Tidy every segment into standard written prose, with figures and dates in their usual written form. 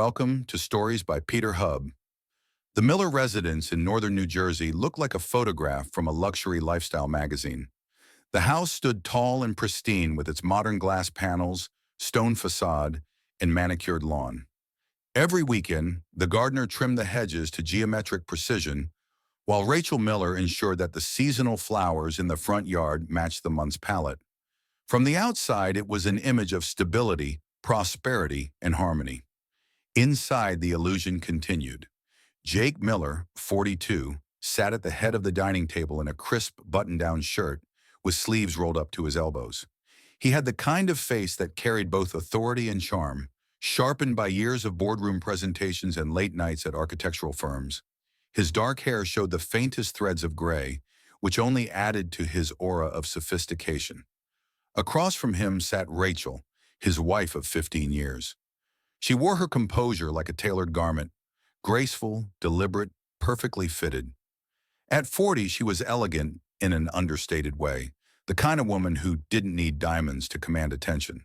welcome to Stories by Peter Hubb. The Miller residence in northern New Jersey looked like a photograph from a luxury lifestyle magazine. The house stood tall and pristine with its modern glass panels, stone facade, and manicured lawn. Every weekend, the gardener trimmed the hedges to geometric precision, while Rachel Miller ensured that the seasonal flowers in the front yard matched the month's palette. From the outside, it was an image of stability, prosperity, and harmony. Inside, the illusion continued. Jake Miller, 42, sat at the head of the dining table in a crisp button-down shirt with sleeves rolled up to his elbows. He had the kind of face that carried both authority and charm, sharpened by years of boardroom presentations and late nights at architectural firms. His dark hair showed the faintest threads of gray, which only added to his aura of sophistication. Across from him sat Rachel, his wife of 15 years. She wore her composure like a tailored garment, graceful, deliberate, perfectly fitted. At 40, she was elegant in an understated way, the kind of woman who didn't need diamonds to command attention.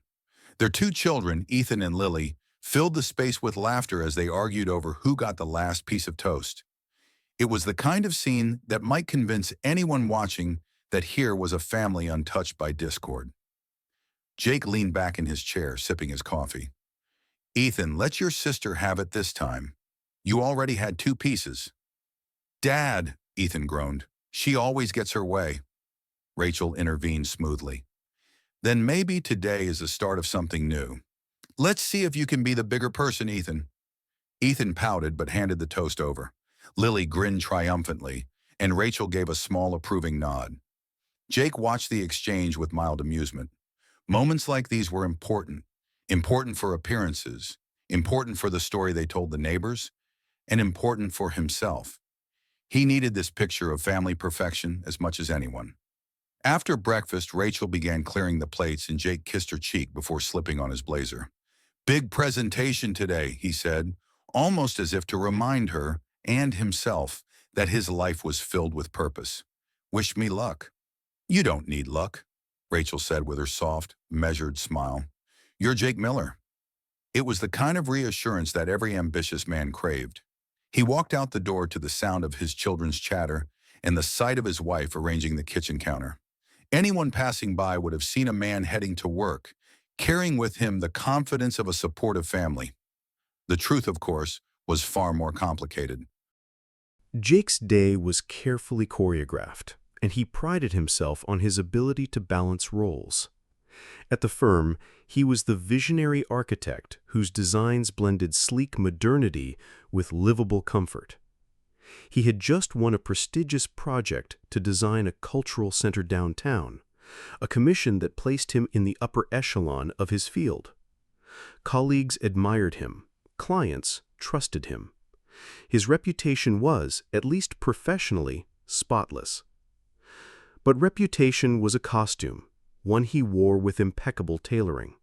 Their two children, Ethan and Lily, filled the space with laughter as they argued over who got the last piece of toast. It was the kind of scene that might convince anyone watching that here was a family untouched by discord. Jake leaned back in his chair, sipping his coffee. "Ethan, let your sister have it this time. You already had two pieces." "Dad," Ethan groaned, "she always gets her way." Rachel intervened smoothly. "Then maybe today is the start of something new. Let's see if you can be the bigger person, Ethan." Ethan pouted but handed the toast over. Lily grinned triumphantly, and Rachel gave a small approving nod. Jake watched the exchange with mild amusement. Moments like these were important. Important for appearances, important for the story they told the neighbors, and important for himself. He needed this picture of family perfection as much as anyone. After breakfast, Rachel began clearing the plates and Jake kissed her cheek before slipping on his blazer. "Big presentation today," he said, almost as if to remind her and himself that his life was filled with purpose. "Wish me luck." "You don't need luck," Rachel said with her soft, measured smile. "You're Jake Miller." It was the kind of reassurance that every ambitious man craved. He walked out the door to the sound of his children's chatter and the sight of his wife arranging the kitchen counter. Anyone passing by would have seen a man heading to work, carrying with him the confidence of a supportive family. The truth, of course, was far more complicated. Jake's day was carefully choreographed, and he prided himself on his ability to balance roles. At the firm, he was the visionary architect whose designs blended sleek modernity with livable comfort. He had just won a prestigious project to design a cultural center downtown, a commission that placed him in the upper echelon of his field. Colleagues admired him, clients trusted him. His reputation was, at least professionally, spotless. But reputation was a costume, one he wore with impeccable tailoring.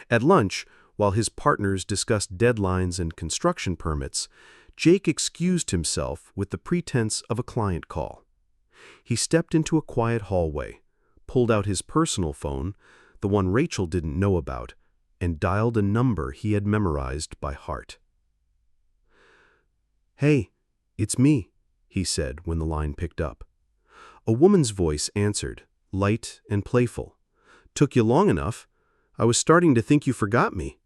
At lunch, while his partners discussed deadlines and construction permits, Jake excused himself with the pretense of a client call. He stepped into a quiet hallway, pulled out his personal phone, the one Rachel didn't know about, and dialed a number he had memorized by heart. "Hey, it's me," he said when the line picked up. A woman's voice answered, light and playful. "Took you long enough. I was starting to think you forgot me."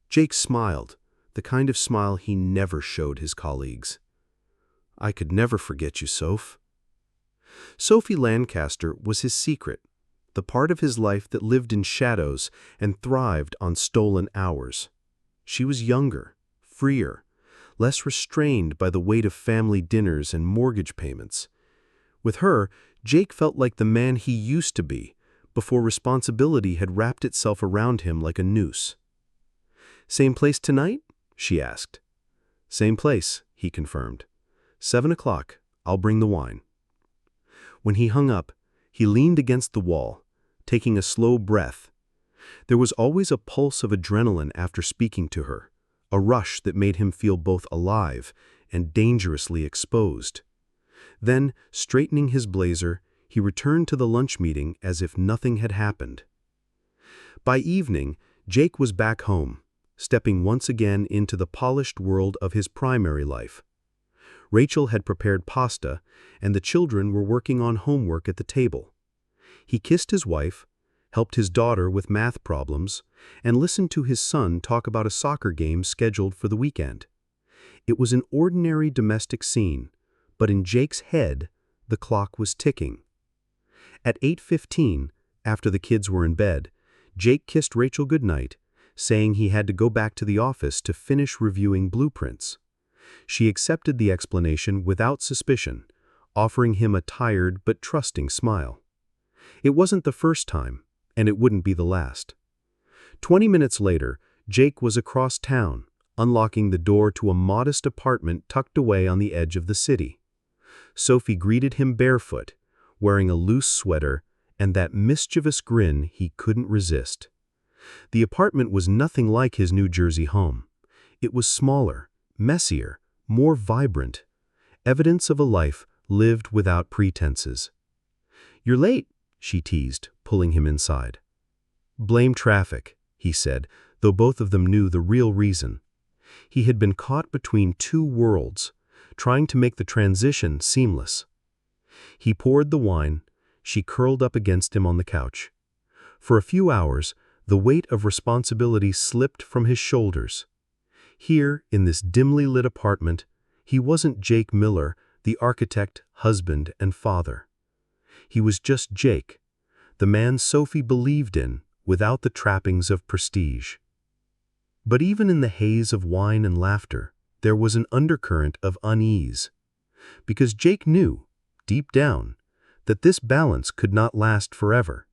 Jake smiled, the kind of smile he never showed his colleagues. "I could never forget you, Soph." Sophie Lancaster was his secret, the part of his life that lived in shadows and thrived on stolen hours. She was younger, freer, less restrained by the weight of family dinners and mortgage payments. With her, Jake felt like the man he used to be, before responsibility had wrapped itself around him like a noose. "Same place tonight?" she asked. "Same place," he confirmed. 7 o'clock, I'll bring the wine." When he hung up, he leaned against the wall, taking a slow breath. There was always a pulse of adrenaline after speaking to her, a rush that made him feel both alive and dangerously exposed. Then, straightening his blazer, he returned to the lunch meeting as if nothing had happened. By evening, Jake was back home, stepping once again into the polished world of his primary life. Rachel had prepared pasta, and the children were working on homework at the table. He kissed his wife, helped his daughter with math problems, and listened to his son talk about a soccer game scheduled for the weekend. It was an ordinary domestic scene, but in Jake's head, the clock was ticking. At 8:15, after the kids were in bed, Jake kissed Rachel goodnight, saying he had to go back to the office to finish reviewing blueprints. She accepted the explanation without suspicion, offering him a tired but trusting smile. It wasn't the first time, and it wouldn't be the last. 20 minutes later, Jake was across town, unlocking the door to a modest apartment tucked away on the edge of the city. Sophie greeted him barefoot, wearing a loose sweater and that mischievous grin he couldn't resist. The apartment was nothing like his New Jersey home. It was smaller, messier, more vibrant, evidence of a life lived without pretenses. "You're late," she teased, pulling him inside. "Blame traffic," he said, though both of them knew the real reason. He had been caught between two worlds, trying to make the transition seamless. He poured the wine. She curled up against him on the couch. For a few hours, the weight of responsibility slipped from his shoulders. Here, in this dimly lit apartment, he wasn't Jake Miller, the architect, husband, and father. He was just Jake, the man Sophie believed in, without the trappings of prestige. But even in the haze of wine and laughter, there was an undercurrent of unease. Because Jake knew, deep down, that this balance could not last forever.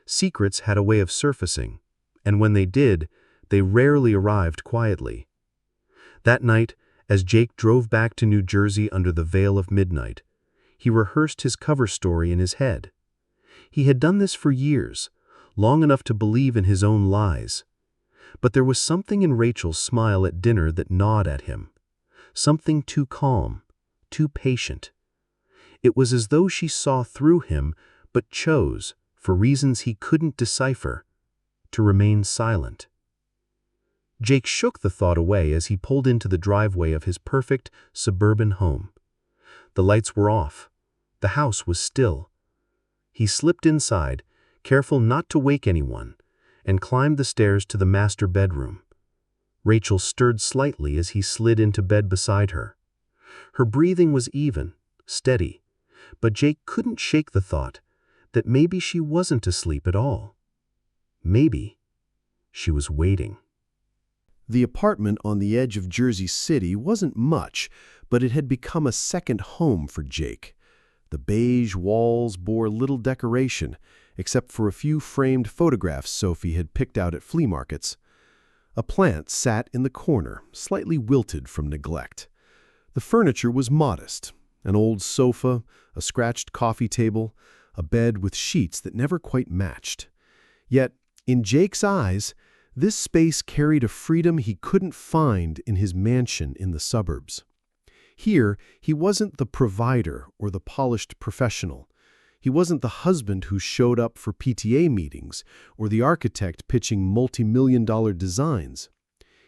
Secrets had a way of surfacing, and when they did, they rarely arrived quietly. That night, as Jake drove back to New Jersey under the veil of midnight, he rehearsed his cover story in his head. He had done this for years, long enough to believe in his own lies. But there was something in Rachel's smile at dinner that gnawed at him. Something too calm, too patient. It was as though she saw through him, but chose, for reasons he couldn't decipher, to remain silent. Jake shook the thought away as he pulled into the driveway of his perfect suburban home. The lights were off. The house was still. He slipped inside, careful not to wake anyone, and climbed the stairs to the master bedroom. Rachel stirred slightly as he slid into bed beside her. Her breathing was even, steady, but Jake couldn't shake the thought that maybe she wasn't asleep at all. Maybe she was waiting. The apartment on the edge of Jersey City wasn't much, but it had become a second home for Jake. The beige walls bore little decoration, except for a few framed photographs Sophie had picked out at flea markets. A plant sat in the corner, slightly wilted from neglect. The furniture was modest: an old sofa, a scratched coffee table, a bed with sheets that never quite matched. Yet, in Jake's eyes, this space carried a freedom he couldn't find in his mansion in the suburbs. Here, he wasn't the provider or the polished professional. He wasn't the husband who showed up for PTA meetings or the architect pitching multi-million-dollar designs.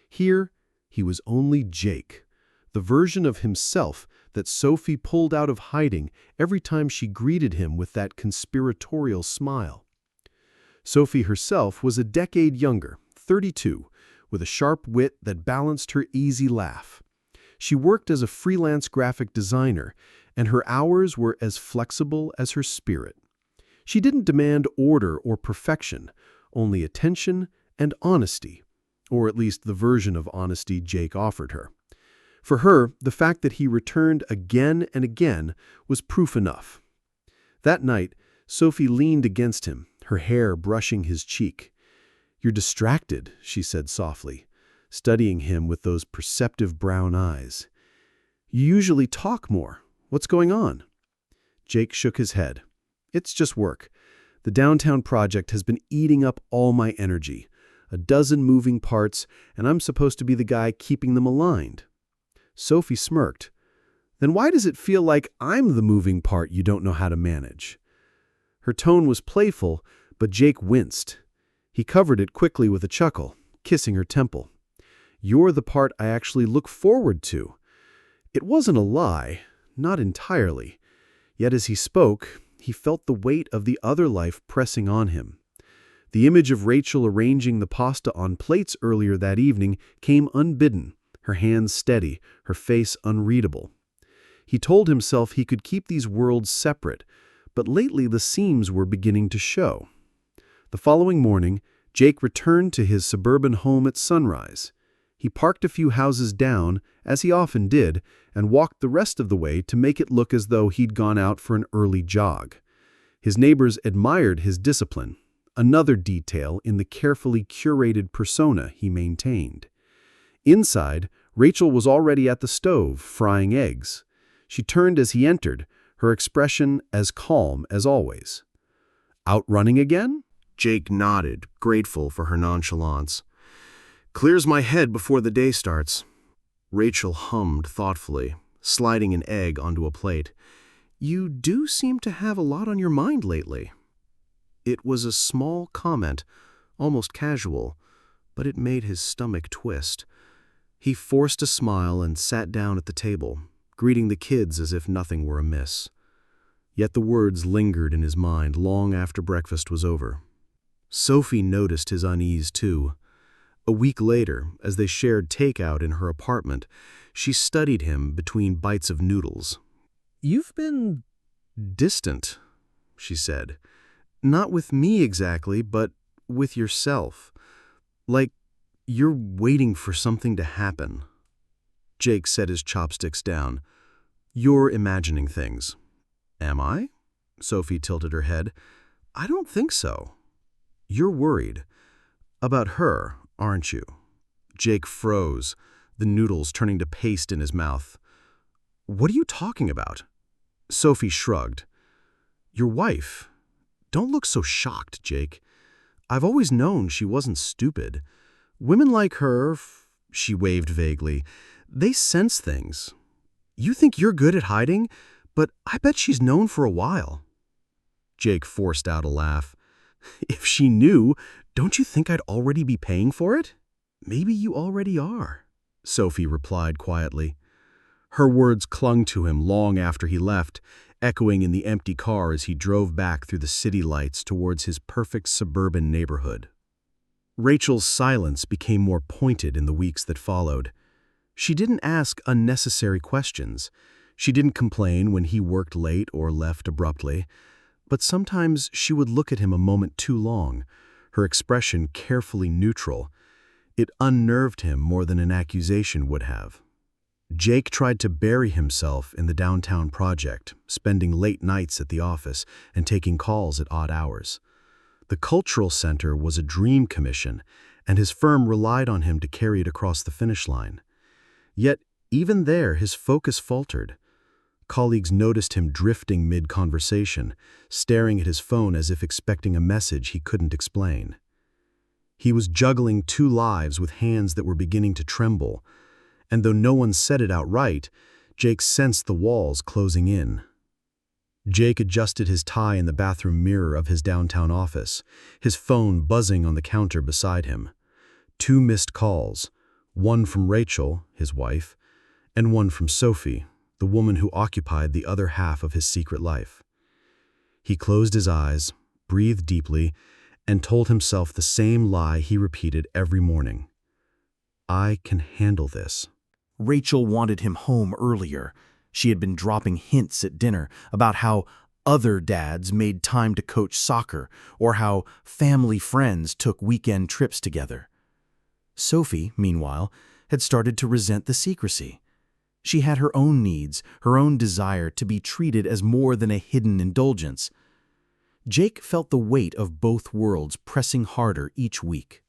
Here, he was only Jake, the version of himself that Sophie pulled out of hiding every time she greeted him with that conspiratorial smile. Sophie herself was a decade younger, 32, with a sharp wit that balanced her easy laugh. She worked as a freelance graphic designer, and her hours were as flexible as her spirit. She didn't demand order or perfection, only attention and honesty, or at least the version of honesty Jake offered her. For her, the fact that he returned again and again was proof enough. That night, Sophie leaned against him, her hair brushing his cheek. "You're distracted," she said softly, studying him with those perceptive brown eyes. "You usually talk more. What's going on?" Jake shook his head. "It's just work. The downtown project has been eating up all my energy. A dozen moving parts, and I'm supposed to be the guy keeping them aligned." Sophie smirked. "Then why does it feel like I'm the moving part you don't know how to manage?" Her tone was playful, but Jake winced. He covered it quickly with a chuckle. kissing her temple. "You're the part I actually look forward to." It wasn't a lie, not entirely. Yet as he spoke, he felt the weight of the other life pressing on him. The image of Rachel arranging the pasta on plates earlier that evening came unbidden, her hands steady, her face unreadable. He told himself he could keep these worlds separate, but lately the seams were beginning to show. The following morning, Jake returned to his suburban home at sunrise. He parked a few houses down, as he often did, and walked the rest of the way to make it look as though he'd gone out for an early jog. His neighbors admired his discipline, another detail in the carefully curated persona he maintained. Inside, Rachel was already at the stove, frying eggs. She turned as he entered, her expression as calm as always. "Out running again?" Jake nodded, grateful for her nonchalance. "Clears my head before the day starts." Rachel hummed thoughtfully, sliding an egg onto a plate. "You do seem to have a lot on your mind lately." It was a small comment, almost casual, but it made his stomach twist. He forced a smile and sat down at the table, greeting the kids as if nothing were amiss. Yet the words lingered in his mind long after breakfast was over. Sophie noticed his unease too. A week later, as they shared takeout in her apartment, she studied him between bites of noodles. "You've been distant," she said. "Not with me exactly, but with yourself. Like you're waiting for something to happen." Jake set his chopsticks down. "You're imagining things." "Am I?" Sophie tilted her head. "I don't think so." "You're worried. About her, aren't you?" Jake froze, the noodles turning to paste in his mouth. "What are you talking about?" Sophie shrugged. "Your wife. Don't look so shocked, Jake. I've always known she wasn't stupid. Women like her," she waved vaguely, "they sense things. You think you're good at hiding, but I bet she's known for a while." Jake forced out a laugh. "If she knew, don't you think I'd already be paying for it?" "Maybe you already are," Sophie replied quietly. Her words clung to him long after he left, echoing in the empty car as he drove back through the city lights towards his perfect suburban neighborhood. Rachel's silence became more pointed in the weeks that followed. She didn't ask unnecessary questions. She didn't complain when he worked late or left abruptly. But sometimes she would look at him a moment too long, her expression carefully neutral. It unnerved him more than an accusation would have. Jake tried to bury himself in the downtown project, spending late nights at the office and taking calls at odd hours. The cultural center was a dream commission, and his firm relied on him to carry it across the finish line. Yet, even there, his focus faltered. Colleagues noticed him drifting mid-conversation, staring at his phone as if expecting a message he couldn't explain. He was juggling two lives with hands that were beginning to tremble, and though no one said it outright, Jake sensed the walls closing in. Jake adjusted his tie in the bathroom mirror of his downtown office, his phone buzzing on the counter beside him. 2 missed calls, one from Rachel, his wife, and one from Sophie, the woman who occupied the other half of his secret life. He closed his eyes, breathed deeply, and told himself the same lie he repeated every morning. "I can handle this." Rachel wanted him home earlier. She had been dropping hints at dinner about how other dads made time to coach soccer or how family friends took weekend trips together. Sophie, meanwhile, had started to resent the secrecy. She had her own needs, her own desire to be treated as more than a hidden indulgence. Jake felt the weight of both worlds pressing harder each week.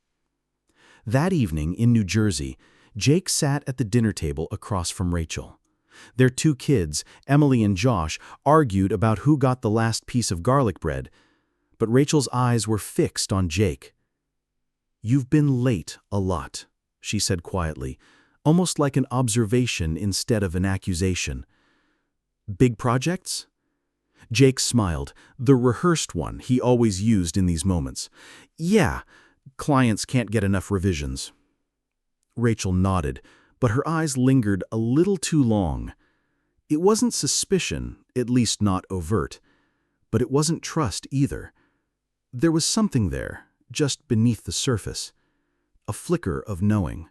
That evening in New Jersey, Jake sat at the dinner table across from Rachel. Their 2 kids, Emily and Josh, argued about who got the last piece of garlic bread, but Rachel's eyes were fixed on Jake. "You've been late a lot," she said quietly, almost like an observation instead of an accusation. "Big projects?" Jake smiled, the rehearsed one he always used in these moments. "Yeah, Clients can't get enough revisions. Rachel nodded, but her eyes lingered a little too long. It wasn't suspicion, at least not overt, but it wasn't trust either. There was something there, just beneath the surface, a flicker of knowing.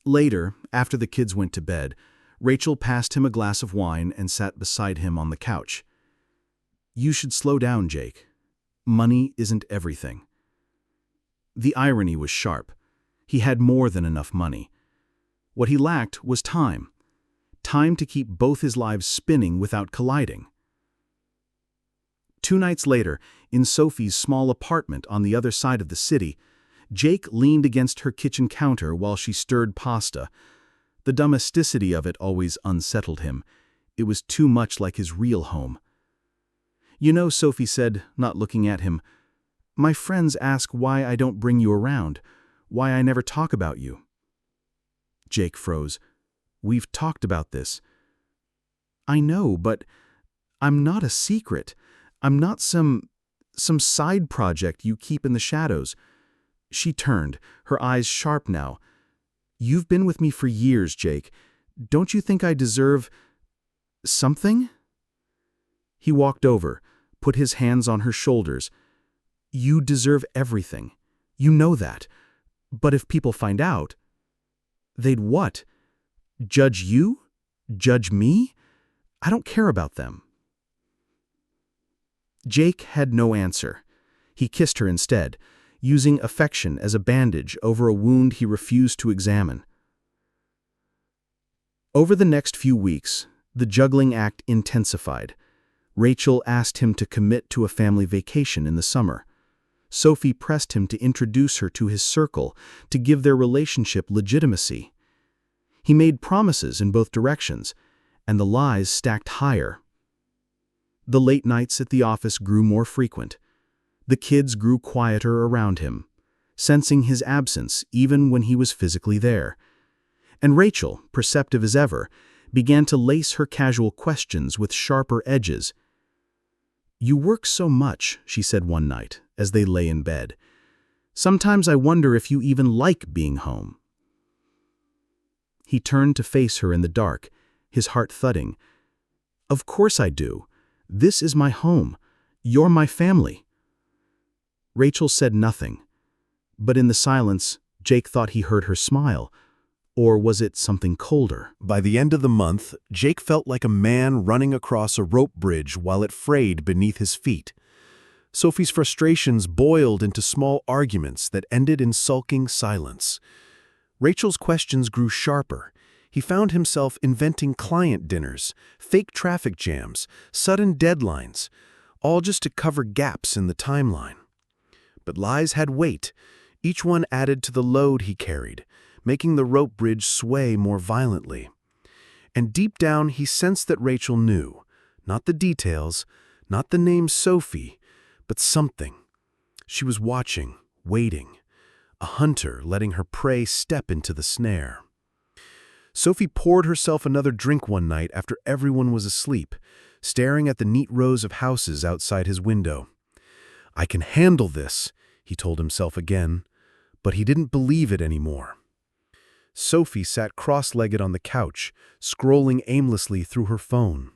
Later, after the kids went to bed, Rachel passed him a glass of wine and sat beside him on the couch. "You should slow down, Jake. Money isn't everything." The irony was sharp. He had more than enough money. What he lacked was time. Time to keep both his lives spinning without colliding. 2 nights later, in Sophie's small apartment on the other side of the city, Jake leaned against her kitchen counter while she stirred pasta. The domesticity of it always unsettled him. It was too much like his real home. "You know," Sophie said, not looking at him, "my friends ask why I don't bring you around, why I never talk about you." Jake froze. "We've talked about this." "I know, but I'm not a secret. I'm not some side project you keep in the shadows." She turned, her eyes sharp now. "You've been with me for years, Jake. Don't you think I deserve something?" He walked over, put his hands on her shoulders. "You deserve everything. You know that. But if people find out, they'd what? Judge you? Judge me? I don't care about them." Jake had no answer. He kissed her instead, using affection as a bandage over a wound he refused to examine. Over the next few weeks, the juggling act intensified. Rachel asked him to commit to a family vacation in the summer. Sophie pressed him to introduce her to his circle, to give their relationship legitimacy. He made promises in both directions, and the lies stacked higher. The late nights at the office grew more frequent. The kids grew quieter around him, sensing his absence even when he was physically there. And Rachel, perceptive as ever, began to lace her casual questions with sharper edges. "You work so much," she said one night, as they lay in bed. "Sometimes I wonder if you even like being home." He turned to face her in the dark, his heart thudding. "Of course I do. This is my home. You're my family." Rachel said nothing, but in the silence, Jake thought he heard her smile. Or was it something colder? By the end of the month, Jake felt like a man running across a rope bridge while it frayed beneath his feet. Sophie's frustrations boiled into small arguments that ended in sulking silence. Rachel's questions grew sharper. He found himself inventing client dinners, fake traffic jams, sudden deadlines, all just to cover gaps in the timeline. But lies had weight. Each one added to the load he carried, making the rope bridge sway more violently. And deep down, he sensed that Rachel knew, not the details, not the name Sophie, but something. She was watching, waiting, a hunter letting her prey step into the snare. Sophie poured herself another drink one night after everyone was asleep, staring at the neat rows of houses outside his window. "I can handle this," he told himself again, but he didn't believe it anymore. Sophie sat cross-legged on the couch, scrolling aimlessly through her phone.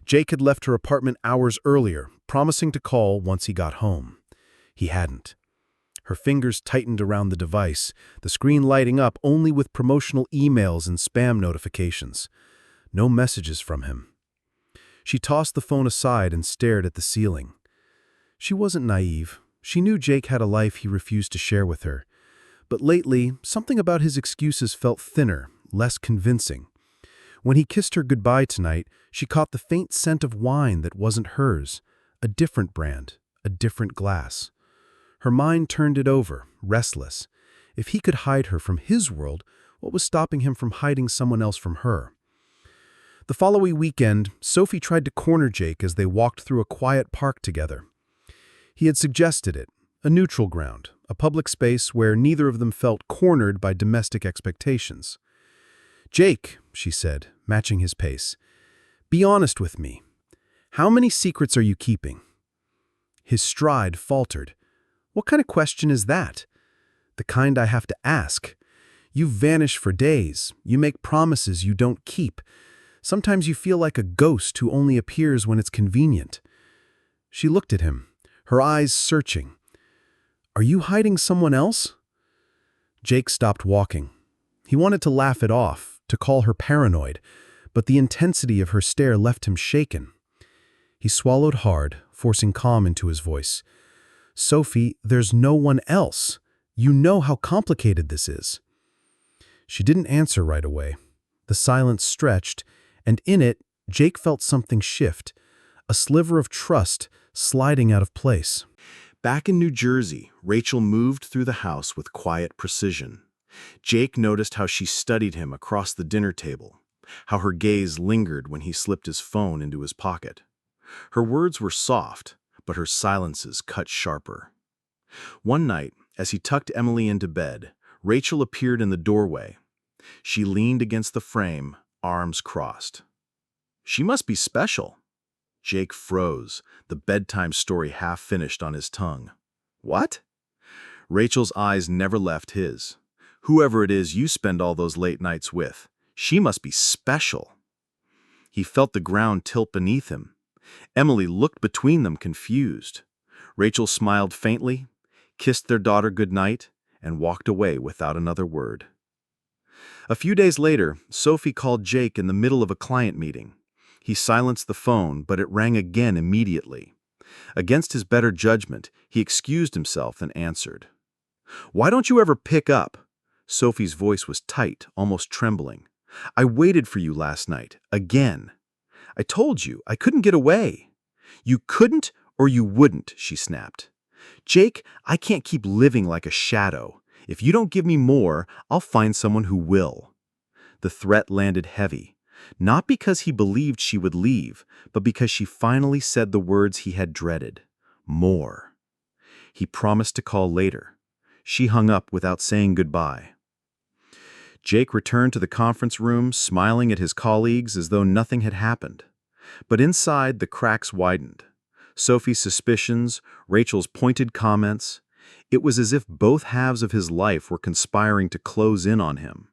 Jake had left her apartment hours earlier, promising to call once he got home. He hadn't. Her fingers tightened around the device, the screen lighting up only with promotional emails and spam notifications. No messages from him. She tossed the phone aside and stared at the ceiling. She wasn't naive. She knew Jake had a life he refused to share with her. But lately, something about his excuses felt thinner, less convincing. When he kissed her goodbye tonight, she caught the faint scent of wine that wasn't hers, a different brand, a different glass. Her mind turned it over, restless. If he could hide her from his world, what was stopping him from hiding someone else from her? The following weekend, Sophie tried to corner Jake as they walked through a quiet park together. He had suggested it, a neutral ground, a public space where neither of them felt cornered by domestic expectations. "Jake," she said, matching his pace, "be honest with me. How many secrets are you keeping?" His stride faltered. What kind of question is that? The kind I have to ask. You vanish for days. You make promises you don't keep. Sometimes you feel like a ghost who only appears when it's convenient. She looked at him, her eyes searching. Are you hiding someone else? Jake stopped walking. He wanted to laugh it off, to call her paranoid, but the intensity of her stare left him shaken. He swallowed hard, forcing calm into his voice. Sophie, there's no one else. You know how complicated this is. She didn't answer right away. The silence stretched, and in it, Jake felt something shift, a sliver of trust sliding out of place. Back in New Jersey, Rachel moved through the house with quiet precision. Jake noticed how she studied him across the dinner table, how her gaze lingered when he slipped his phone into his pocket. Her words were soft, but her silences cut sharper. One night, as he tucked Emily into bed, Rachel appeared in the doorway. She leaned against the frame, arms crossed. She must be special. Jake froze, the bedtime story half finished on his tongue. What? Rachel's eyes never left his. Whoever it is you spend all those late nights with, she must be special. He felt the ground tilt beneath him. Emily looked between them confused. Rachel smiled faintly, kissed their daughter goodnight, and walked away without another word. A few days later, Sophie called Jake in the middle of a client meeting. He silenced the phone, but it rang again immediately. Against his better judgment, he excused himself and answered. "Why don't you ever pick up?" Sophie's voice was tight, almost trembling. "I waited for you last night, again. I told you, I couldn't get away." "You couldn't or you wouldn't," she snapped. "Jake, I can't keep living like a shadow. If you don't give me more, I'll find someone who will." The threat landed heavy, not because he believed she would leave, but because she finally said the words he had dreaded. More. He promised to call later. She hung up without saying goodbye. Jake returned to the conference room, smiling at his colleagues as though nothing had happened. But inside, the cracks widened. Sophie's suspicions, Rachel's pointed comments. It was as if both halves of his life were conspiring to close in on him.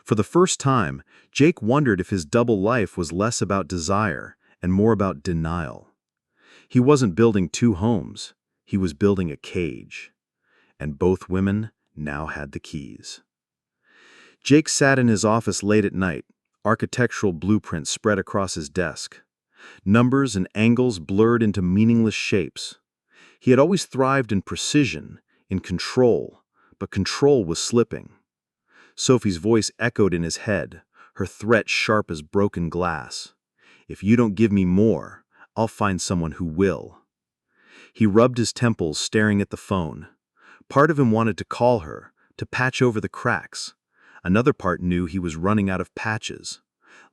For the first time, Jake wondered if his double life was less about desire and more about denial. He wasn't building two homes. He was building a cage. And both women now had the keys. Jake sat in his office late at night, architectural blueprints spread across his desk. Numbers and angles blurred into meaningless shapes. He had always thrived in precision, in control, but control was slipping. Sophie's voice echoed in his head, her threat sharp as broken glass. "If you don't give me more, I'll find someone who will." He rubbed his temples, staring at the phone. Part of him wanted to call her, to patch over the cracks. Another part knew he was running out of patches.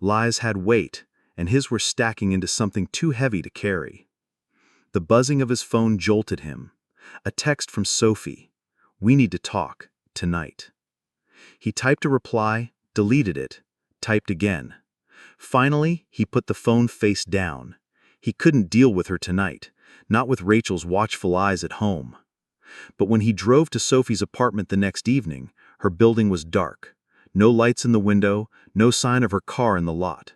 Lies had weight, and his were stacking into something too heavy to carry. The buzzing of his phone jolted him. A text from Sophie. "We need to talk, tonight." He typed a reply, deleted it, typed again. Finally, he put the phone face down. He couldn't deal with her tonight, not with Rachel's watchful eyes at home. But when he drove to Sophie's apartment the next evening, her building was dark. No lights in the window, no sign of her car in the lot.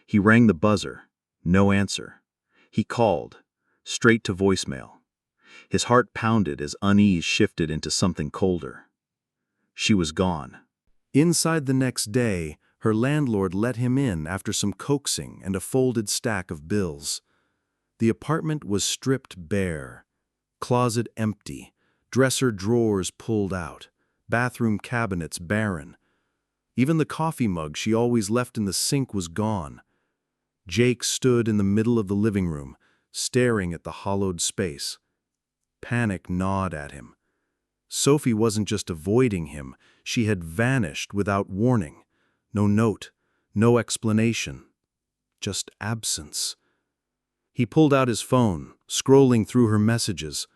He rang the buzzer. No answer. He called, straight to voicemail. His heart pounded as unease shifted into something colder. She was gone. Inside the next day, her landlord let him in after some coaxing and a folded stack of bills. The apartment was stripped bare. Closet empty, dresser drawers pulled out, bathroom cabinets barren. Even the coffee mug she always left in the sink was gone. Jake stood in the middle of the living room, staring at the hollowed space. Panic gnawed at him. Sophie wasn't just avoiding him, she had vanished without warning. No note, no explanation. Just absence. He pulled out his phone, scrolling through her messages.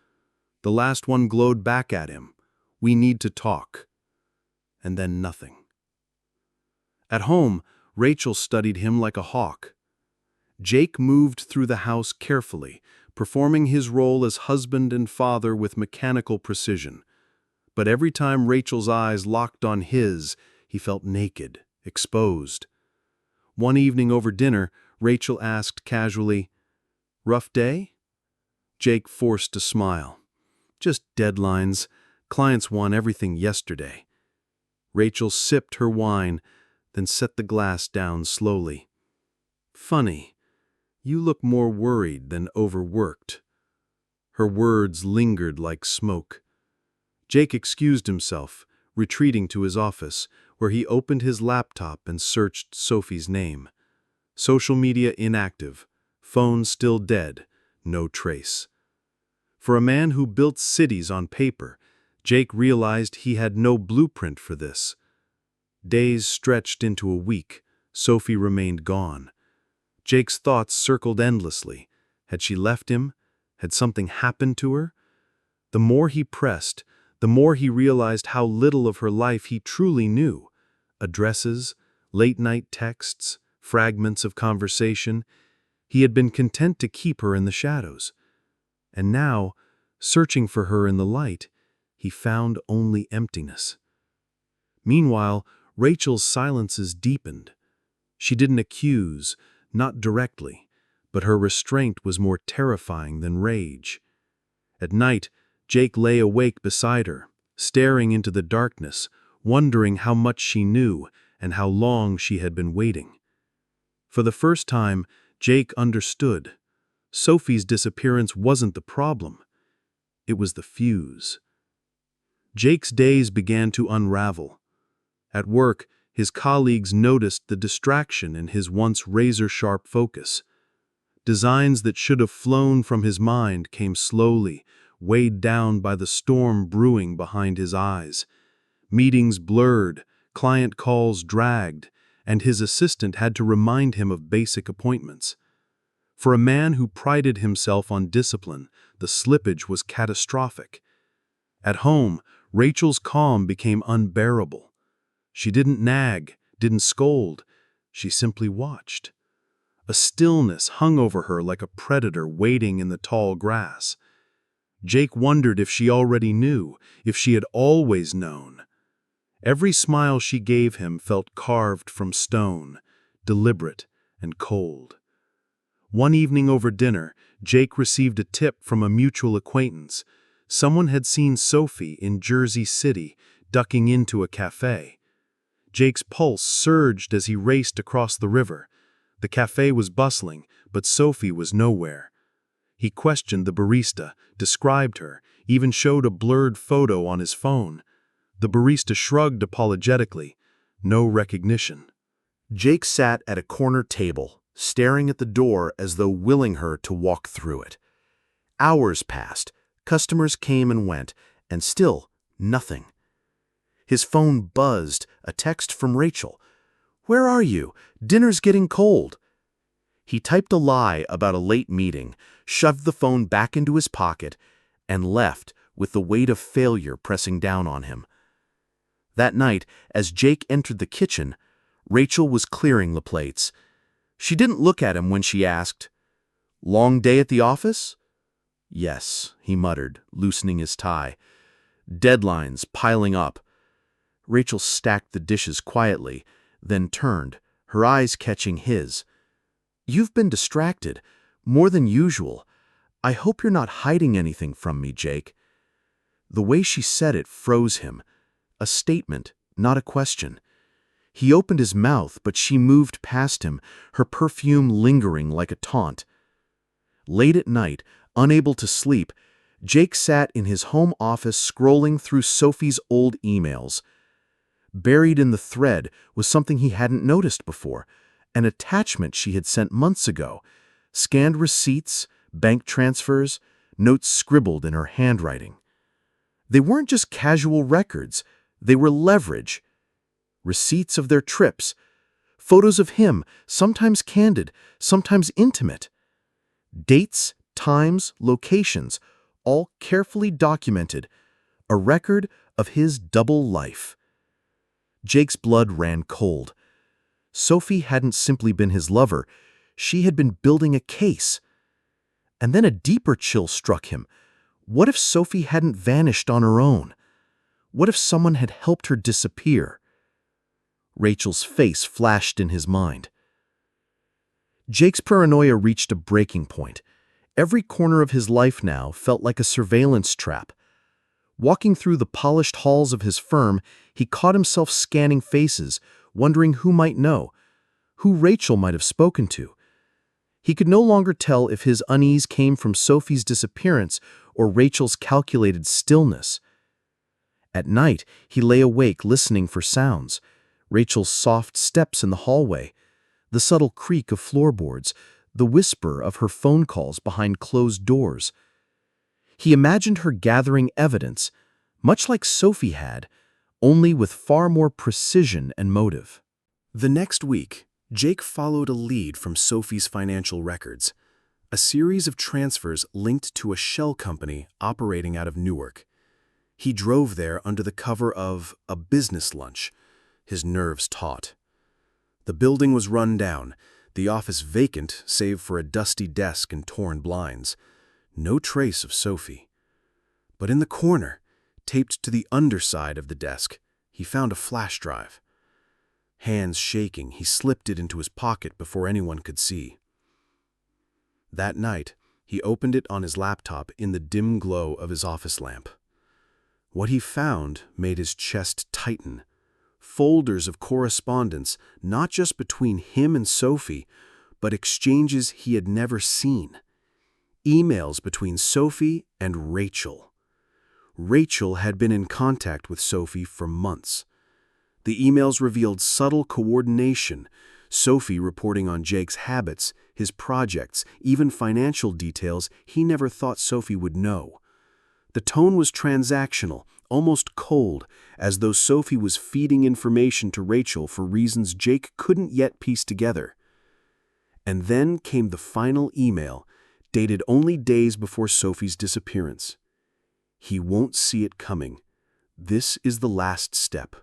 The last one glowed back at him. "We need to talk." And then nothing. At home, Rachel studied him like a hawk. Jake moved through the house carefully, performing his role as husband and father with mechanical precision. But every time Rachel's eyes locked on his, he felt naked, exposed. One evening over dinner, Rachel asked casually, "Rough day?" Jake forced a smile. "Just deadlines. Clients want everything yesterday." Rachel sipped her wine, then set the glass down slowly. "Funny. You look more worried than overworked." Her words lingered like smoke. Jake excused himself, retreating to his office, where he opened his laptop and searched Sophie's name. Social media inactive, phone still dead, no trace. For a man who built cities on paper, Jake realized he had no blueprint for this. Days stretched into a week. Sophie remained gone. Jake's thoughts circled endlessly. Had she left him? Had something happened to her? The more he pressed, the more he realized how little of her life he truly knew. Addresses, late-night texts, fragments of conversation. He had been content to keep her in the shadows. And now, searching for her in the light, he found only emptiness. Meanwhile, Rachel's silences deepened. She didn't accuse, not directly, but her restraint was more terrifying than rage. At night, Jake lay awake beside her, staring into the darkness, wondering how much she knew and how long she had been waiting. For the first time, Jake understood. Sophie's disappearance wasn't the problem. It was the fuse. Jake's days began to unravel. At work, his colleagues noticed the distraction in his once razor-sharp focus. Designs that should have flown from his mind came slowly, weighed down by the storm brewing behind his eyes. Meetings blurred, client calls dragged, and his assistant had to remind him of basic appointments. For a man who prided himself on discipline, the slippage was catastrophic. At home, Rachel's calm became unbearable. She didn't nag, didn't scold. She simply watched. A stillness hung over her like a predator waiting in the tall grass. Jake wondered if she already knew, if she had always known. Every smile she gave him felt carved from stone, deliberate and cold. One evening over dinner, Jake received a tip from a mutual acquaintance. Someone had seen Sophie in Jersey City, ducking into a cafe. Jake's pulse surged as he raced across the river. The cafe was bustling, but Sophie was nowhere. He questioned the barista, described her, even showed a blurred photo on his phone. The barista shrugged apologetically. No recognition. Jake sat at a corner table, staring at the door as though willing her to walk through it. Hours passed, customers came and went, and still nothing. His phone buzzed, a text from Rachel. "Where are you? Dinner's getting cold." He typed a lie about a late meeting, shoved the phone back into his pocket, and left with the weight of failure pressing down on him. That night, as Jake entered the kitchen, Rachel was clearing the plates. She didn't look at him when she asked, "Long day at the office?" "Yes," he muttered, loosening his tie. "Deadlines piling up." Rachel stacked the dishes quietly, then turned, her eyes catching his. "You've been distracted, more than usual. I hope you're not hiding anything from me, Jake." The way she said it froze him. A statement, not a question. He opened his mouth, but she moved past him, her perfume lingering like a taunt. Late at night, unable to sleep, Jake sat in his home office scrolling through Sophie's old emails. Buried in the thread was something he hadn't noticed before, an attachment she had sent months ago, scanned receipts, bank transfers, notes scribbled in her handwriting. They weren't just casual records, they were leverage. Receipts of their trips, photos of him, sometimes candid, sometimes intimate. Dates, times, locations, all carefully documented, a record of his double life. Jake's blood ran cold. Sophie hadn't simply been his lover, she had been building a case. And then a deeper chill struck him. What if Sophie hadn't vanished on her own? What if someone had helped her disappear? Rachel's face flashed in his mind. Jake's paranoia reached a breaking point. Every corner of his life now felt like a surveillance trap. Walking through the polished halls of his firm, he caught himself scanning faces, wondering who might know, who Rachel might have spoken to. He could no longer tell if his unease came from Sophie's disappearance or Rachel's calculated stillness. At night, he lay awake listening for sounds. Rachel's soft steps in the hallway, the subtle creak of floorboards, the whisper of her phone calls behind closed doors. He imagined her gathering evidence, much like Sophie had, only with far more precision and motive. The next week, Jake followed a lead from Sophie's financial records, a series of transfers linked to a shell company operating out of Newark. He drove there under the cover of a business lunch, his nerves taut. The building was run down, the office vacant save for a dusty desk and torn blinds. No trace of Sophie. But in the corner, taped to the underside of the desk, he found a flash drive. Hands shaking, he slipped it into his pocket before anyone could see. That night, he opened it on his laptop in the dim glow of his office lamp. What he found made his chest tighten. Folders of correspondence, not just between him and Sophie, but exchanges he had never seen. Emails between Sophie and Rachel. Rachel had been in contact with Sophie for months. The emails revealed subtle coordination, Sophie reporting on Jake's habits, his projects, even financial details he never thought Sophie would know. The tone was transactional, almost cold, as though Sophie was feeding information to Rachel for reasons Jake couldn't yet piece together. And then came the final email, dated only days before Sophie's disappearance. He won't see it coming. This is the last step.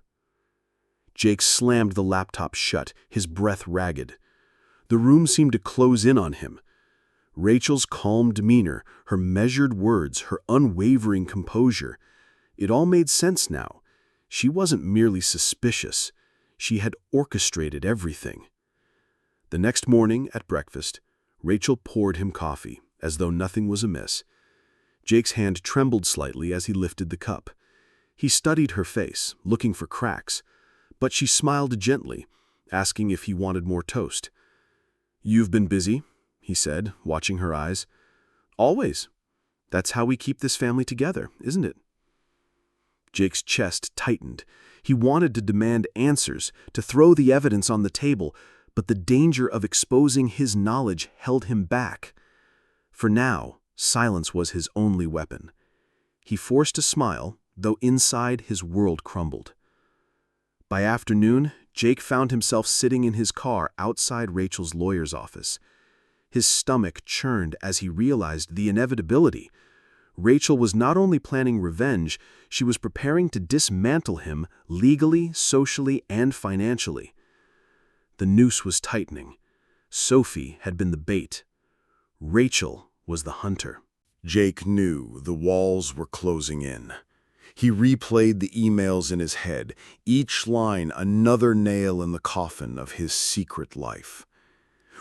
Jake slammed the laptop shut, his breath ragged. The room seemed to close in on him. Rachel's calm demeanor, her measured words, her unwavering composure. It all made sense now. She wasn't merely suspicious. She had orchestrated everything. The next morning, at breakfast, Rachel poured him coffee, as though nothing was amiss. Jake's hand trembled slightly as he lifted the cup. He studied her face, looking for cracks, but she smiled gently, asking if he wanted more toast. "You've been busy," he said, watching her eyes. "Always. That's how we keep this family together, isn't it?" Jake's chest tightened. He wanted to demand answers, to throw the evidence on the table, but the danger of exposing his knowledge held him back. For now, silence was his only weapon. He forced a smile, though inside his world crumbled. By afternoon, Jake found himself sitting in his car outside Rachel's lawyer's office. His stomach churned as he realized the inevitability. Rachel was not only planning revenge, she was preparing to dismantle him legally, socially, and financially. The noose was tightening. Sophie had been the bait. Rachel was the hunter. Jake knew the walls were closing in. He replayed the emails in his head, each line another nail in the coffin of his secret life.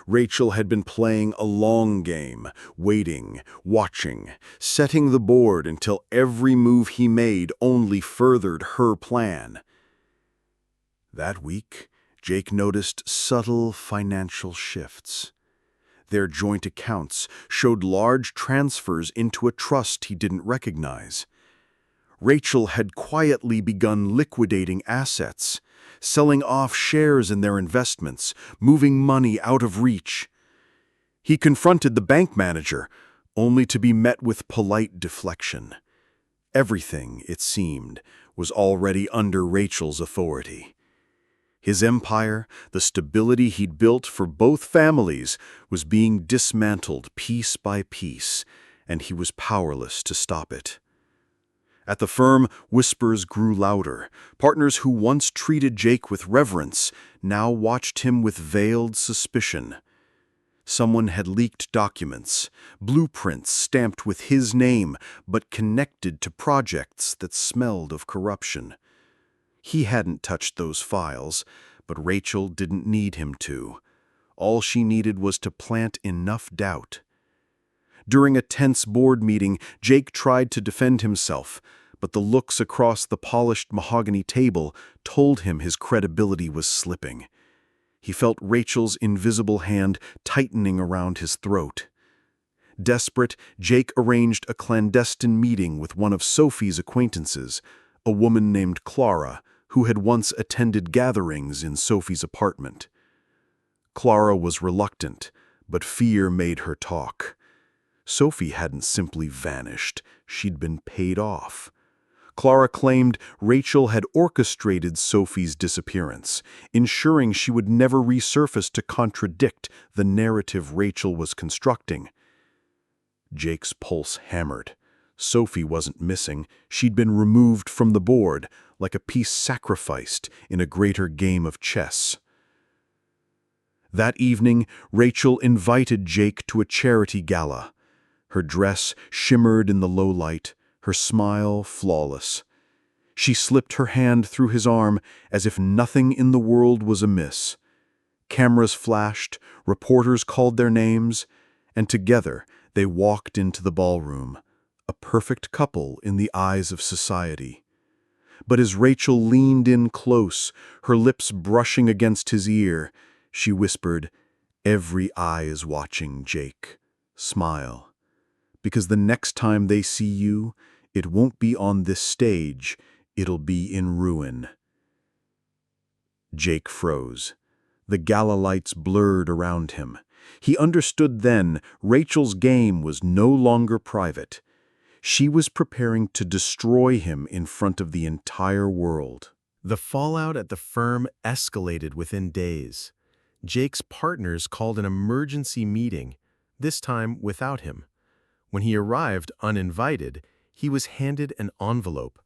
Rachel had been playing a long game, waiting, watching, setting the board until every move he made only furthered her plan. That week, Jake noticed subtle financial shifts. Their joint accounts showed large transfers into a trust he didn't recognize. Rachel had quietly begun liquidating assets, selling off shares in their investments, moving money out of reach. He confronted the bank manager, only to be met with polite deflection. Everything, it seemed, was already under Rachel's authority. His empire, the stability he'd built for both families, was being dismantled piece by piece, and he was powerless to stop it. At the firm, whispers grew louder. Partners who once treated Jake with reverence now watched him with veiled suspicion. Someone had leaked documents, blueprints stamped with his name, but connected to projects that smelled of corruption. He hadn't touched those files, but Rachel didn't need him to. All she needed was to plant enough doubt. During a tense board meeting, Jake tried to defend himself, but the looks across the polished mahogany table told him his credibility was slipping. He felt Rachel's invisible hand tightening around his throat. Desperate, Jake arranged a clandestine meeting with one of Sophie's acquaintances, a woman named Clara, who had once attended gatherings in Sophie's apartment. Clara was reluctant, but fear made her talk. Sophie hadn't simply vanished, she'd been paid off. Clara claimed Rachel had orchestrated Sophie's disappearance, ensuring she would never resurface to contradict the narrative Rachel was constructing. Jake's pulse hammered. Sophie wasn't missing. She'd been removed from the board, like a piece sacrificed in a greater game of chess. That evening, Rachel invited Jake to a charity gala. Her dress shimmered in the low light, her smile flawless. She slipped her hand through his arm as if nothing in the world was amiss. Cameras flashed, reporters called their names, and together they walked into the ballroom, a perfect couple in the eyes of society. But as Rachel leaned in close, her lips brushing against his ear, she whispered, "Every eye is watching, Jake. Smile. Because the next time they see you, it won't be on this stage, it'll be in ruin." Jake froze. The gala lights blurred around him. He understood then Rachel's game was no longer private. She was preparing to destroy him in front of the entire world. The fallout at the firm escalated within days. Jake's partners called an emergency meeting, this time without him. When he arrived uninvited, he was handed an envelope,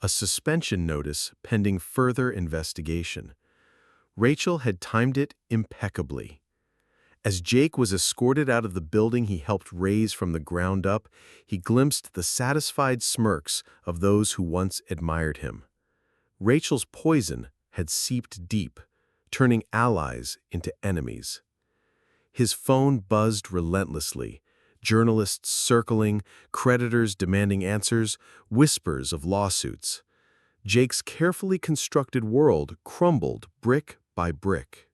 a suspension notice pending further investigation. Rachel had timed it impeccably. As Jake was escorted out of the building he helped raise from the ground up, he glimpsed the satisfied smirks of those who once admired him. Rachel's poison had seeped deep, turning allies into enemies. His phone buzzed relentlessly, journalists circling, creditors demanding answers, whispers of lawsuits. Jake's carefully constructed world crumbled brick by brick.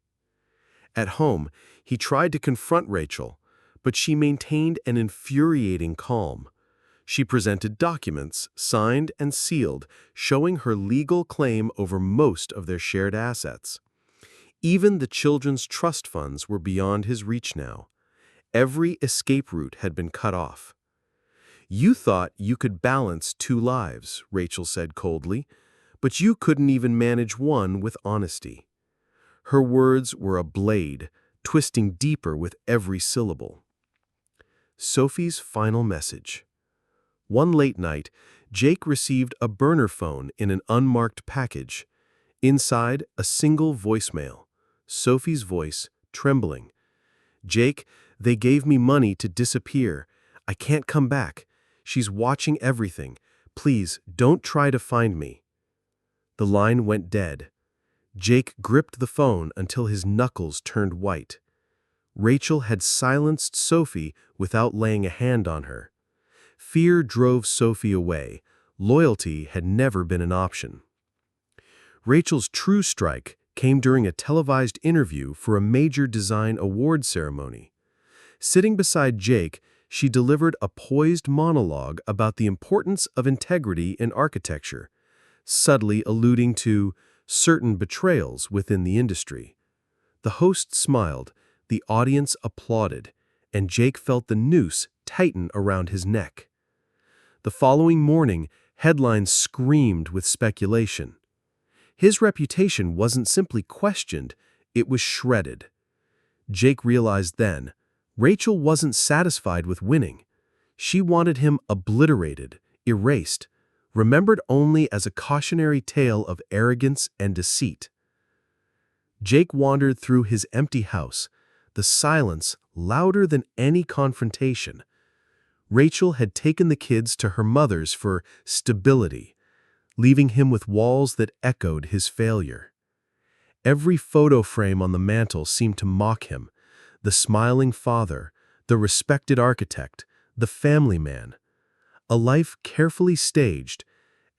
At home, he tried to confront Rachel, but she maintained an infuriating calm. She presented documents, signed and sealed, showing her legal claim over most of their shared assets. Even the children's trust funds were beyond his reach now. Every escape route had been cut off. "You thought you could balance two lives," Rachel said coldly, "but you couldn't even manage one with honesty." Her words were a blade, twisting deeper with every syllable. Sophie's final message. One late night, Jake received a burner phone in an unmarked package. Inside, a single voicemail. Sophie's voice, trembling. "Jake, they gave me money to disappear. I can't come back. She's watching everything. Please, don't try to find me." The line went dead. Jake gripped the phone until his knuckles turned white. Rachel had silenced Sophie without laying a hand on her. Fear drove Sophie away. Loyalty had never been an option. Rachel's true strike came during a televised interview for a major design award ceremony. Sitting beside Jake, she delivered a poised monologue about the importance of integrity in architecture, subtly alluding to certain betrayals within the industry. The host smiled, the audience applauded, and Jake felt the noose tighten around his neck. The following morning, headlines screamed with speculation. His reputation wasn't simply questioned, it was shredded. Jake realized then, Rachel wasn't satisfied with winning. She wanted him obliterated, erased, remembered only as a cautionary tale of arrogance and deceit. Jake wandered through his empty house, the silence louder than any confrontation. Rachel had taken the kids to her mother's for stability, leaving him with walls that echoed his failure. Every photo frame on the mantel seemed to mock him: the smiling father, the respected architect, the family man. A life carefully staged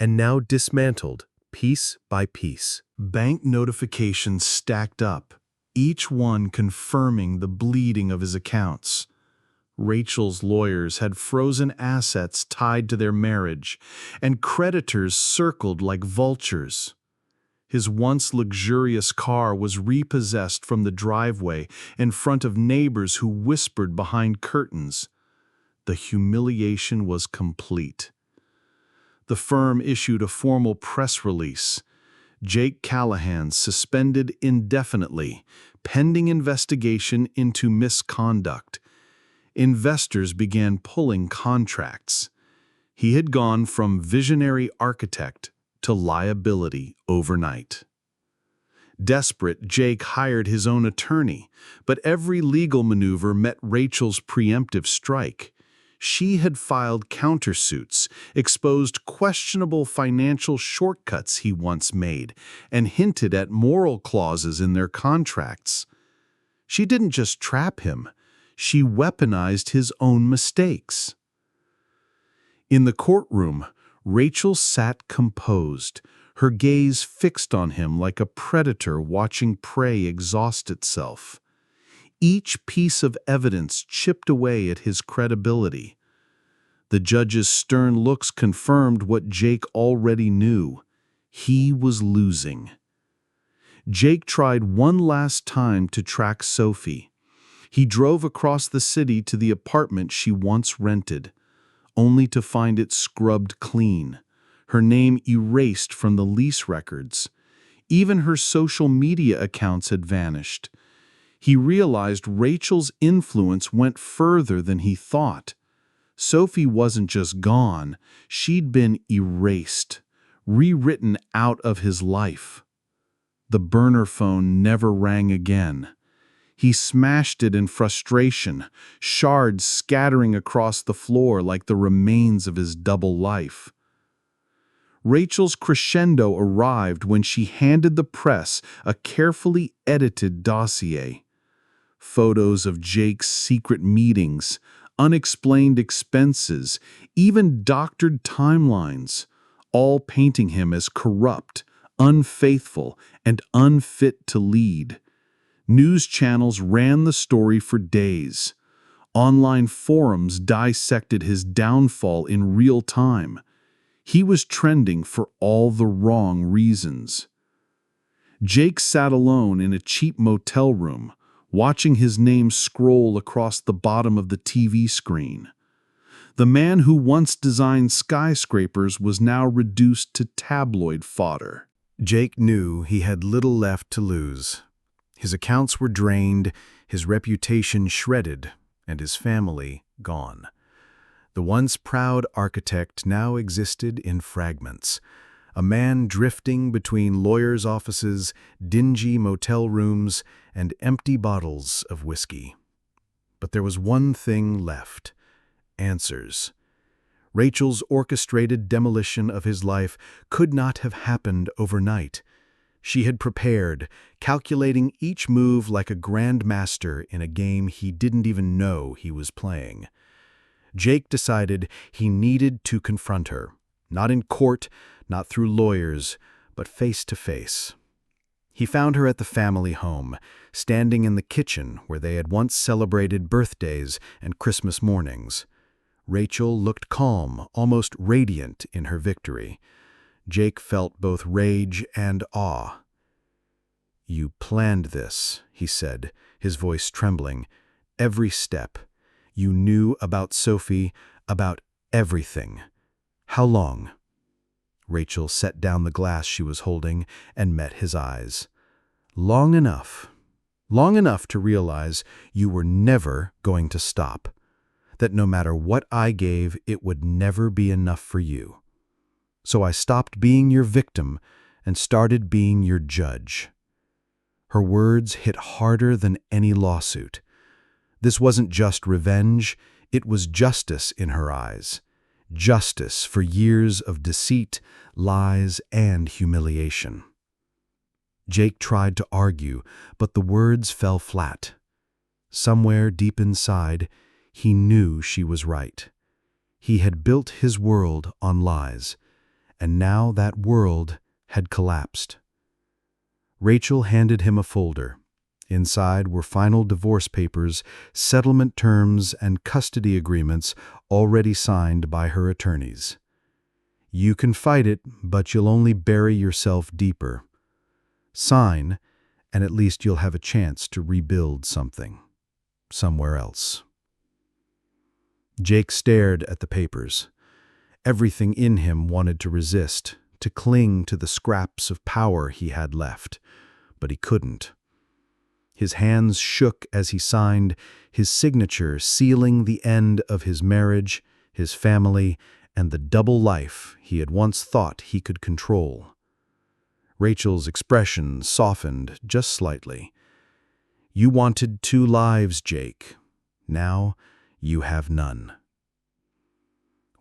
and now dismantled piece by piece. Bank notifications stacked up, each one confirming the bleeding of his accounts. Rachel's lawyers had frozen assets tied to their marriage, and creditors circled like vultures. His once luxurious car was repossessed from the driveway in front of neighbors who whispered behind curtains. The humiliation was complete. The firm issued a formal press release: Jake Callahan suspended indefinitely, pending investigation into misconduct. Investors began pulling contracts. He had gone from visionary architect to liability overnight. Desperate, Jake hired his own attorney, but every legal maneuver met Rachel's preemptive strike. She had filed countersuits, exposed questionable financial shortcuts he once made, and hinted at moral clauses in their contracts. She didn't just trap him, she weaponized his own mistakes. In the courtroom, Rachel sat composed, her gaze fixed on him like a predator watching prey exhaust itself. Each piece of evidence chipped away at his credibility. The judge's stern looks confirmed what Jake already knew: he was losing. Jake tried one last time to track Sophie. He drove across the city to the apartment she once rented, only to find it scrubbed clean, her name erased from the lease records. Even her social media accounts had vanished. He realized Rachel's influence went further than he thought. Sophie wasn't just gone, she'd been erased, rewritten out of his life. The burner phone never rang again. He smashed it in frustration, shards scattering across the floor like the remains of his double life. Rachel's crescendo arrived when she handed the press a carefully edited dossier. Photos of Jake's secret meetings, unexplained expenses, even doctored timelines, all painting him as corrupt, unfaithful, and unfit to lead. News channels ran the story for days. Online forums dissected his downfall in real time. He was trending for all the wrong reasons. Jake sat alone in a cheap motel room, watching his name scroll across the bottom of the TV screen. The man who once designed skyscrapers was now reduced to tabloid fodder. Jake knew he had little left to lose. His accounts were drained, his reputation shredded, and his family gone. The once proud architect now existed in fragments, a man drifting between lawyers' offices, dingy motel rooms, and empty bottles of whiskey. But there was one thing left: answers. Rachel's orchestrated demolition of his life could not have happened overnight. She had prepared, calculating each move like a grandmaster in a game he didn't even know he was playing. Jake decided he needed to confront her, not in court, not through lawyers, but face to face. He found her at the family home, standing in the kitchen where they had once celebrated birthdays and Christmas mornings. Rachel looked calm, almost radiant in her victory. Jake felt both rage and awe. "You planned this," he said, his voice trembling. "Every step. You knew about Sophie, about everything. How long?" Rachel set down the glass she was holding and met his eyes. "Long enough. Long enough to realize you were never going to stop. That no matter what I gave, it would never be enough for you. So I stopped being your victim and started being your judge." Her words hit harder than any lawsuit. This wasn't just revenge, it was justice in her eyes. Justice for years of deceit, lies, and humiliation. Jake tried to argue, but the words fell flat. Somewhere deep inside, he knew she was right. He had built his world on lies, and now that world had collapsed. Rachel handed him a folder. Inside were final divorce papers, settlement terms, and custody agreements already signed by her attorneys. You can fight it, but you'll only bury yourself deeper. Sign, and at least you'll have a chance to rebuild something. Somewhere else. Jake stared at the papers. Everything in him wanted to resist, to cling to the scraps of power he had left, but he couldn't. His hands shook as he signed, his signature sealing the end of his marriage, his family, and the double life he had once thought he could control. Rachel's expression softened just slightly. You wanted 2 lives, Jake. Now you have none.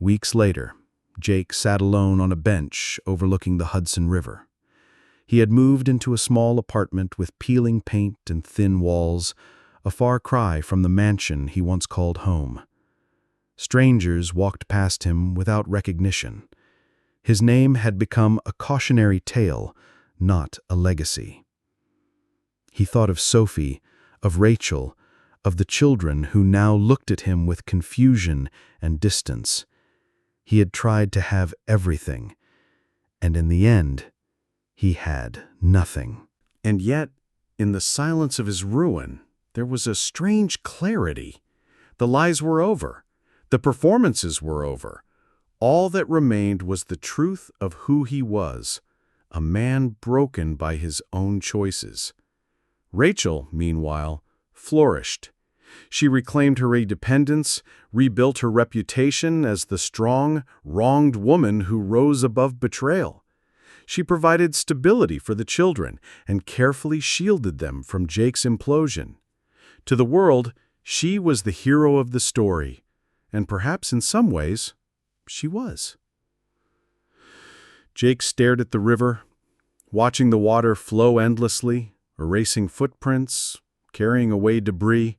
Weeks later, Jake sat alone on a bench overlooking the Hudson River. He had moved into a small apartment with peeling paint and thin walls, a far cry from the mansion he once called home. Strangers walked past him without recognition. His name had become a cautionary tale, not a legacy. He thought of Sophie, of Rachel, of the children who now looked at him with confusion and distance. He had tried to have everything, and in the end, he had nothing. And yet, in the silence of his ruin, there was a strange clarity. The lies were over. The performances were over. All that remained was the truth of who he was, a man broken by his own choices. Rachel, meanwhile, flourished. She reclaimed her independence, rebuilt her reputation as the strong, wronged woman who rose above betrayal. She provided stability for the children and carefully shielded them from Jake's implosion. To the world, she was the hero of the story, and perhaps in some ways, she was. Jake stared at the river, watching the water flow endlessly, erasing footprints, carrying away debris.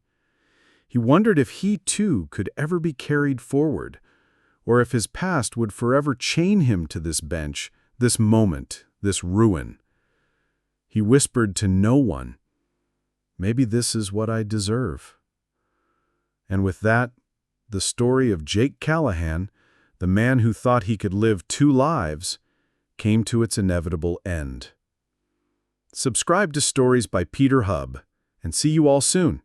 He wondered if he too could ever be carried forward, or if his past would forever chain him to this bench, this moment, this ruin. He whispered to no one, "Maybe this is what I deserve." And with that, the story of Jake Callahan, the man who thought he could live 2 lives, came to its inevitable end. Subscribe to Stories by Peter Hub, and see you all soon.